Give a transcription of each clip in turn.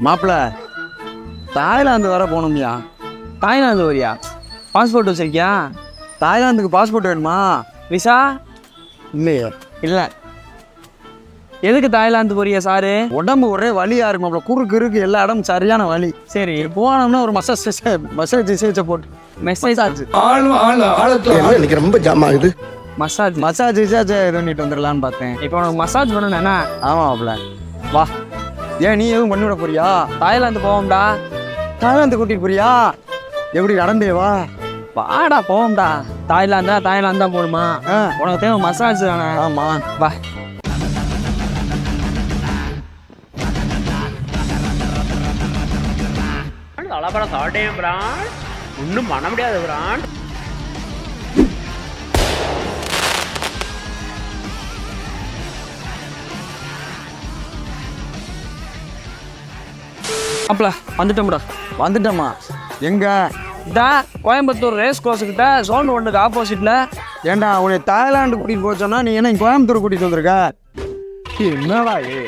மாப்பிள்ள தாய்லாந்து வர போகணும்யா. தாய்லாந்து வரியா? பாஸ்போர்ட் வச்சிருக்கியா? தாய்லாந்துக்கு பாஸ்போர்ட் வேணுமா? விசா இல்லையே. இல்லை. எதுக்கு தாய்லாந்து போறியா சாரு? உடம்பு ஒரே வலியா இருக்கு மாப்பிள்ள. குறுக்கு இருக்கு, எல்லா இடமும் சரியான வலி. சரி, போனோம்னா ஒரு மசாஜ் போட்டு மெசேஜ் ஆச்சு. எனக்கு ரொம்ப ஜாம் ஆகுது. மசாஜ் மசாஜ் இது பண்ணிட்டு வந்துடலான்னு பார்த்தேன். இப்போ உனக்கு மசாஜ் பண்ணணும் என்ன? ஆமாம் மாப்பிள்ள. வா, ஏன் நீ எதுவும் பண்ணிவிட போறியா? தாய்லாந்து போவோம்டா. தாய்லாந்து கூட்டிட்டு போறியா? எப்படி நடந்தே வா. வாடா போவோம்டா. தாய்லாந்து தான் போகணுமா? உனக்கு தேவை மசாஜ் தானே? ஆமாம் வா. அழகான சாட்டையும் பிராண்ட் ஒன்றும் பண்ண முடியாது பிராண்ட். அப்பல வந்துட்டோம்டா. வந்துட்டோமா? எங்க? இதா கோயம்புத்தூர் ரேஸ் கோர்ஸுக்கிட்ட ஜோன் 1க்கு ஆப்போசிட்ல. ஏண்டா உன்னை தாய்லாந்து கூட்டிட்டு போச்சோன்னா நீ என்ன கோயம்புத்தூர் கூட்டிட்டு வந்திருக்க? என்னடா இது?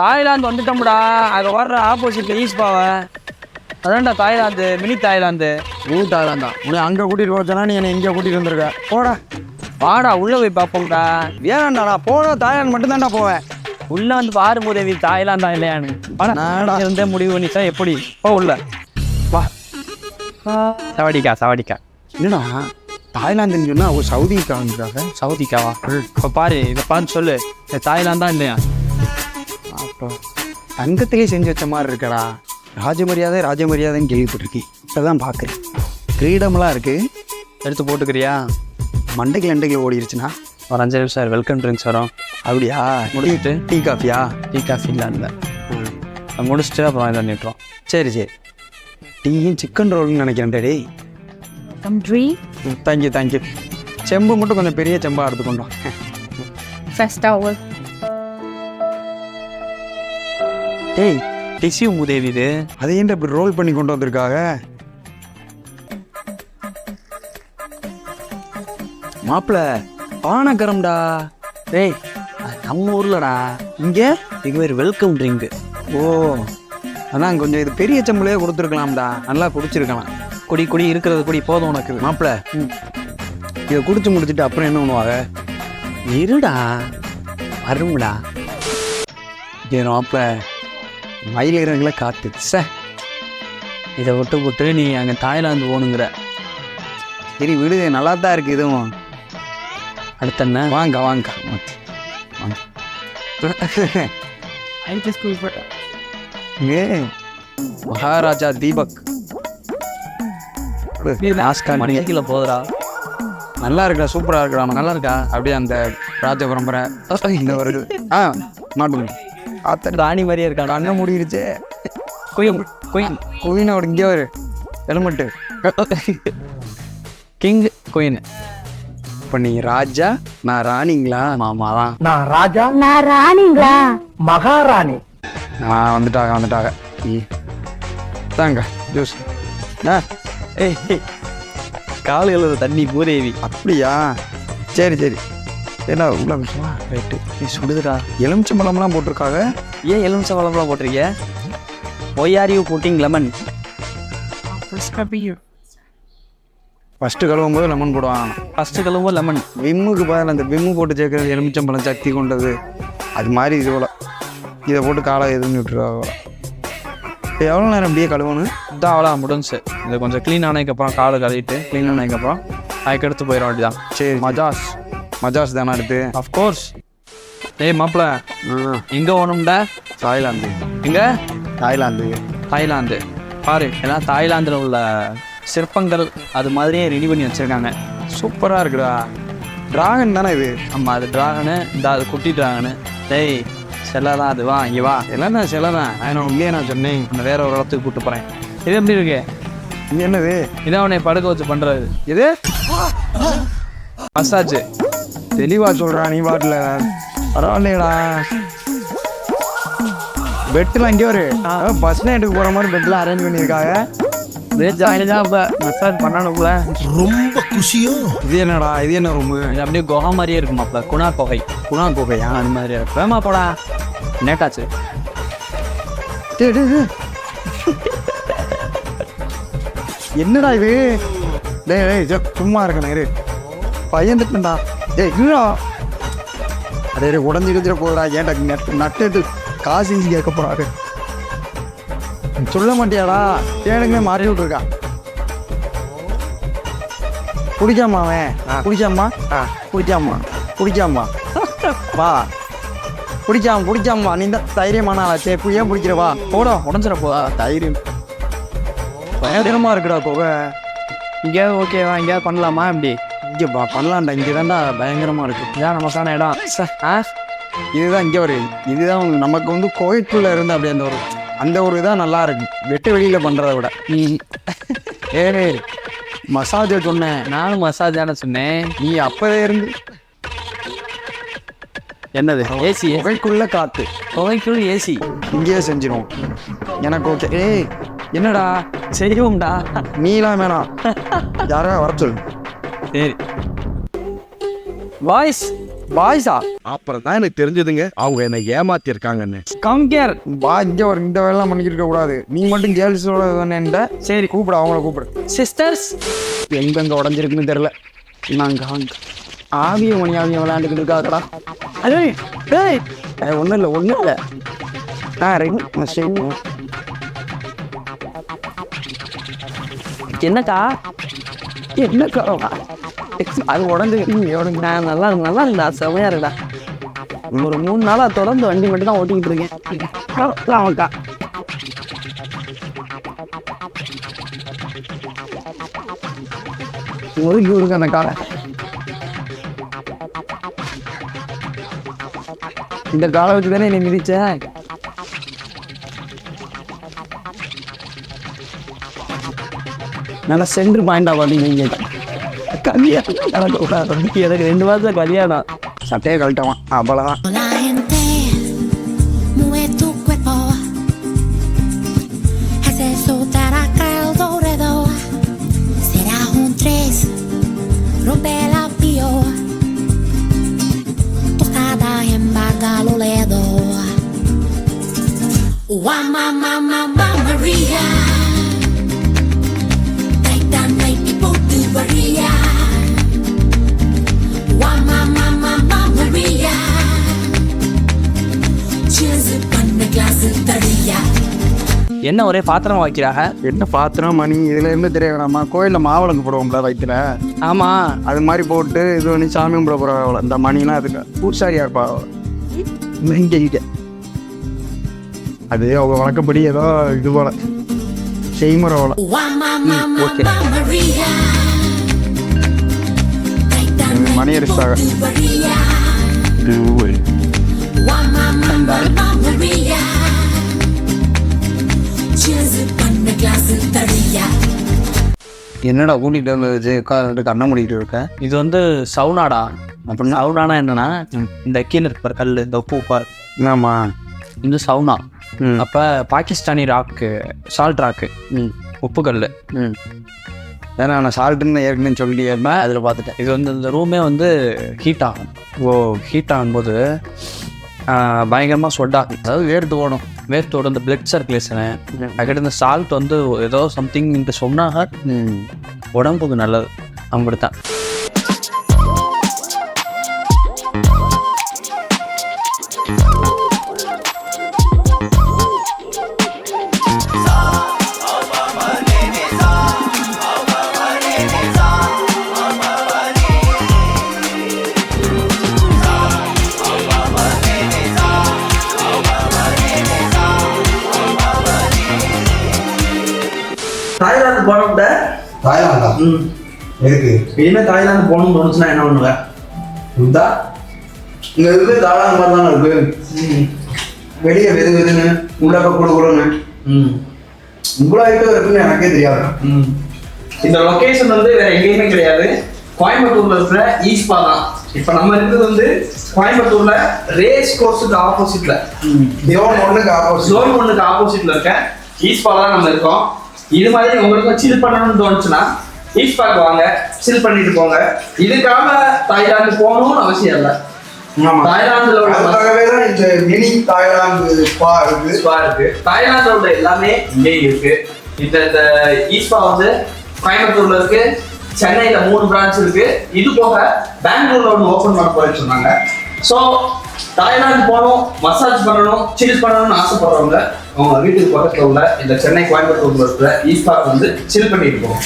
தாய்லாந்து வந்துட்டோம்டா. அங்கே வர்ற ஆப்போசிட்ல ஈஸ்பாவை அதான்டா தாய்லாந்து, மினி தாய்லாந்து. தாய்லாந்தா? உன்னை அங்கே கூட்டிட்டு போச்சோன்னா நீ என்ன இங்கே கூட்டிட்டு வந்திருக்க? போடா. வாடா உள்ள போய் பார்ப்போம்டா. ஏன்டாடா போட தாய்லாந்து மட்டும் தான்டா போவேன். உள்ள வந்து பாரு உதவி தாய்லாந்தா இல்லையான்னு. நாடா இருந்தே முடிவு பண்ணிட்டா எப்படி? போ உள்ள வா. சவாடிக்கா. என்னடா தாய்லாந்துன்னு சொன்னா அவங்க சவுதிக்காக? சவுதிக்காவா? இப்போ பாரு, இதை பார்த்து சொல்லு, தாய்லாந்தா இல்லையா? அப்போ தங்கத்திலே செஞ்சு வச்ச மாதிரி இருக்கடா. ராஜமரியாதைன்னு கேள்விப்பட்டிருக்கேன். இப்போ தான் பார்க்குறேன். ஃப்ரீடம்லாம் இருக்குது. எடுத்து போட்டுக்கிறியா? மண்டைக்கு ஓடிடுச்சுன்னா ஒரு 5 நிமிஷம் சார், வெல்கம் ட்ரிங்க்ஸ் வரும். அப்படியா? முடிச்சுட்டு டீ காஃபியா? டீ காஃபி இல்லை, முடிச்சுட்டு அப்புறம் இதை நிட்டுறோம். சரி டீயும் சிக்கன் ரோல்னு நினைக்கிறேன். Daddy thank you. செம்பு மட்டும் கொஞ்சம் பெரிய செம்பா எடுத்துக்கொண்டோம். டேய் டிஷ்யூ உதவி இது. அதை ஏன்டா இப்படி ரோல் பண்ணி கொண்டு வந்திருக்காங்க? மாப்பிள்ள பானகரம்டா. டேய் நம்ம ஊர்லடா. இங்கே இது பேர் வெல்கம் ட்ரிங்க். ஓ, அதான் கொஞ்சம் இது பெரிய செம்புலையே கொடுத்துருக்கலாம்டா. நல்லா குடிச்சிருக்கலாம். குடி இருக்கிறது குடி போதும் உனக்கு. மாப்பிள்ள இதை குடிச்சு முடிச்சுட்டு அப்புறம் என்ன பண்ணுவாங்க? இருடா வரும்டா. ஏன் மாப்பிள்ள மயிலிறங்களை காத்து இதை விட்டு நீ அங்கே தாய்லாந்து போகணுங்கிற? சரி விடு, நல்லா தான் இருக்குது இதுவும். அடுத்த என்ன? வாங்க மகாராஜா தீபக் மணிக்கில் போதுடா. நல்லா இருக்கா? சூப்பராக இருக்கா? நல்லா இருக்கா? அப்படியே அந்த ராஜ பரம்பரை இந்த வருது. மாட்டு ராணி மாதிரியே இருக்கான். அண்ணன் முடியிருச்சு. குயினோட இங்கே ஒரு ஹெல்மெட்டு. King queen. இப்போ நீங்கள் ராஜா, நான் ராணிங்களா? மாமாதான். நான் ராஜா, நான் ராணிங்களா? மகாராணி. வந்துட்டாங்க. தாங்க ஜூஸ். காலையில் தண்ணி பூதேவி. அப்படியா? சரி என்ன உள்ள விஷயமா? ரைட்டு. நீ சுடுதுடா. எலுமிச்சம்பழம்லாம் போட்டிருக்காங்க. ஏன் எலுமிச்சம்பழம்லாம் போட்டிருக்கிய? Why are you putting lemon? First கழுவும் போது லெமன் போடுவாங்க. ஃபஸ்ட்டு கழுவும் லெமன். விம்முக்கு பதில் அந்த விம்மு போட்டு சேர்க்குறது எலுமிச்சம்பழம் சக்தி கொண்டது. அது மாதிரி இது போல் இதை போட்டு காலை எதுன்னு விட்டுருவாங்க. இப்போ எவ்வளோ நேரம் அப்படியே கழுவணும்? இதான் அவ்வளோ முடிஞ்சு. இதை கொஞ்சம் க்ளீன் ஆனதுக்கப்புறம் காலை கழுவிட்டு க்ளீன் ஆனதுக்கப்புறம் அதுக்கு எடுத்து போயிட வேண்டியதான். சரி மஜாஸ் தானே எடுத்து? அஃப்கோர்ஸ். டேய் மாப்பிள்ள எங்கே போகணும்டா? தாய்லாந்து. எங்கே? தாய்லாந்து பாரு, எல்லாம் தாய்லாந்தில் உள்ள சிற்பங்கள் அது மாதிரியே ரெடி பண்ணி வச்சுருக்காங்க. சூப்பராக இருக்குடா. ட்ராகன் தானே இது? ஆமாம், அது ட்ராகனு. அது குட்டி ட்ராகனு. டேய் சிலை தான் அது. வா இங்கே வா. எல்லாம் தான் சிலை தான். இல்லையே நான் சொன்னேன். நான் வேற ஒரு இடத்துக்கு கூப்பிட்டு போகிறேன். இது எப்படி இருக்கு? இது என்னது? இதான் உன்னை படுக்க வச்சு பண்ணுறது. இது மசாஜ். தெளிவாக சொல்கிறா நீ பாட்டில். பரவாயில்லையடா. பெட்டெலாம் இங்கே ஒரு பஸ் நைட்டுக்கு போகிற மாதிரி பெட்டெலாம் அரேஞ்ச் பண்ணியிருக்காங்க. மசாஜ் பண்ணணும்ல. ரொம்ப குஷியோ. இது என்னடா? இது என்ன ரூமு? இது அப்படியே குகை மாதிரியே இருக்குமாப்ல. குணா குகையா? அது மாதிரியா? வேமா போடா. நேட்டாச்சு. டேய் டேய் டேய். என்னடா இது? டேய் டேய் சும்மா இருக்கணும் இரு. பையன் திட்டா. டேய் இருடா. அடே உடஞ்சி கிடச்சிட போகிறா. ஏன்டா நட்டு காசு கேட்க போறாரு. சொல்ல மாட்டியாடா? தேனுங்க மாறி விட்டுருக்கா. குடிக்காமா அவன்? குடிக்காமா? குடிக்காமா வா. குடிக்காமா நீ தான் தைரியமான ஆளாச்சே. ஏன் பிடிக்கிறவா? போடா உடஞ்சிடப்போ. தைரியம் பயங்கரமாக இருக்குடா போக. இங்கேயாவது ஓகேவா? எங்கேயாவது பண்ணலாமா? இப்படி இங்கே பண்ணலாம்டா. இங்கே தான்டா பயங்கரமாக இருக்கு. இதான் நமக்கான இடம். இதுதான் இங்கே ஒரு இதுதான் நமக்கு வந்து கோயிலுக்குள்ளே இருந்து அப்படி அந்த ஒரு இதான் நல்லா இருக்கு. வெட்டு வெளியில் பண்ணுறத விட. ஏ மசாஜ் சொன்னேன். நானும் மசாஜ் தானே சொன்னேன். நீ அப்போதே இருந்து என்னது? ஏசி. புகைக்குள்ள காற்று. புகைக்குள் ஏசி. இங்கேயே செஞ்சிடும். எனக்கு ஓகே. ஏய் என்னடா செய்வோம்டா. நீலாம் வேணாம். யாரா வர சொல்லு. சரி வாய்ஸா? அப்புறம் தான் எனக்கு தெரிஞ்சதுங்க அவங்க என்னை ஏமாத்திருக்காங்கன்னு. கம்கேர் வா இங்கே ஒரு இந்த வேலைலாம் பண்ணிக்கிட்டு இருக்க கூடாது. நீ மட்டும் கேர்ள்ஸோட தானேன்ட. சரி கூப்பிடு, அவங்கள கூப்பிடு. சிஸ்டர்ஸ் எங்கெங்க உடஞ்சிருக்குன்னு தெரில. நாங்கள் ஆவிய விளையாண்டுக்கிட்டு இருக்காங்கடா. ஒன்றும் இல்லை. ரைட். என்னக்கா அது உடஞ்சி நான் நல்லா இருந்தா செமையா இருக்கா. ஒரு 3 நாளா தொடர்ந்து வண்டி மட்டும் தான் ஓட்டிக்கிட்டு இருக்கேன். ஆமாக்கா ஒதுக்கி விடுங்க அந்த காலை. இந்த காலை வச்சு தானே என்னை மிதிச்ச. நல்லா சென்ட்ரு பாயிண்டா பார்த்தீங்க. கல்யாணம் எனக்கு 2 மாதம் கல்யாணம். சட்டையை கழட்டவான் அவ்வளோதான். La gente mueve tu cuerpo, hace soltar acá alrededor. Será un 3, rompe la pio, tostada en Bagaloledo. Mamma Maria, Titanic y Portugaria. Mamma Maria, cheers பண்ண கிளாஸ் தடியா. என்ன ஒரே பாத்திரம் வைக்கிறாங்க? என்ன பாத்திரம் மணி இதில் இருந்து தெரிய வேணாமா? கோயிலில் மாவிளக்கு போடுவோம்ல வயிற்றுல. ஆமா அது மாதிரி போட்டு இது பண்ணி சாமி கும்பிட போகிற இந்த மணிலாம் அதுக்கு பூசாரியா இருப்பா. இங்கே அது அவங்க வழக்கப்படி ஏதோ இது போல செய்முறை போல. ஓகே மணி அடிச்சாங்க. என்னடா கூட்டிகிட்டு வந்து கண்ணை மூடிட்டு இருக்க? இது வந்து சவுனாடா. அப்படின்னா சவுனானா என்னன்னா இந்த கீழே இருப்பார் கல், இந்த உப்பு உப்பார். என்னம்மா இது சவுனா. அப்போ பாகிஸ்தானி ராக்கு, சால்ட் ராக்கு, உப்பு கல். ஏன்னா நான் சால்ட்டுன்னு ஏற்கனவே சொல்லிட்டே அதில் பார்த்துட்டேன். இது வந்து இந்த ரூமே வந்து ஹீட் ஆகும். ஹீட் ஆகும்போது பயங்கரமாக ஸ்வெட் ஆகும். அதாவது வேர்த்து ஓடும் இந்த பிளட் சர்க்குலேஷனு. அதுக்கிட்ட இந்த சால்ட் வந்து ஏதோ சம்திங் இந்த சொன்னாக உடம்புக்கு நல்லது. அப்படித்தான். தாய்லாந்து போனோம்ட. தாய்லாந்தா? எதுக்கு? இனிமேல் தாய்லாந்து போகணும்னு தோணுச்சுன்னா என்ன பண்ணுவேன்? இந்தா இங்கே இருக்கு தாய்லாந்து மாதிரி தானே இருக்கு. வெளியே வெதுன்னு உள்ளக்க கொடுக்கணும்னு இவ்வளோ ஐட்டம் இருக்குன்னு எனக்கே தெரியாது. இந்த லொக்கேஷன் வந்து வேற எங்கேயுமே கிடையாது. கோயம்புத்தூர்ல இருக்கிற ஈஸ்பா தான். இப்போ நம்ம இருக்கிறது வந்து கோயம்புத்தூர்ல ரேஸ் கோர்ஸுக்கு ஆப்போசிட்ல, ஜோன் 1க்கு ஆப்போசிட்ல இருக்க ஈஸ்பால தான் நம்ம இருக்கோம். இது மாதிரி உங்களுக்கு சில் பண்ணணும்னு தோணுச்சுன்னா ஈஸ்பாக்கு வாங்க, சில் பண்ணிட்டு போங்க. இதுக்காக தாய்லாந்து போகணும்னு அவசியம் இல்லை. தாய்லாந்துல உள்ள அதுக்காகவே தான் இந்த மினி தாய்லாந்து ஸ்பா இருக்கு. ஸ்பா இருக்கு. தாய்லாந்துல உள்ள எல்லாமே இங்கே இருக்கு. இந்த ஈஸ்பா வந்து கோயம்புத்தூர்ல இருக்கு, சென்னையில 3 பிரான்ச் இருக்கு. இது போக பெங்களூர்ல ஒன்று ஓப்பன் பண்ண போறேன்னு சொன்னாங்க. ஸோ தாய்லாந்து போகணும், மசாஜ் பண்ணணும், சில் பண்ணணும்னு ஆசைப்படுறவங்க அவங்க வீட்டுக்கு பக்கத்துல உள்ள இந்த சென்னை கோயம்புத்தூர்ல இருக்கிற ஈஸ்பா வந்து சில் பண்ணிட்டு போகும்.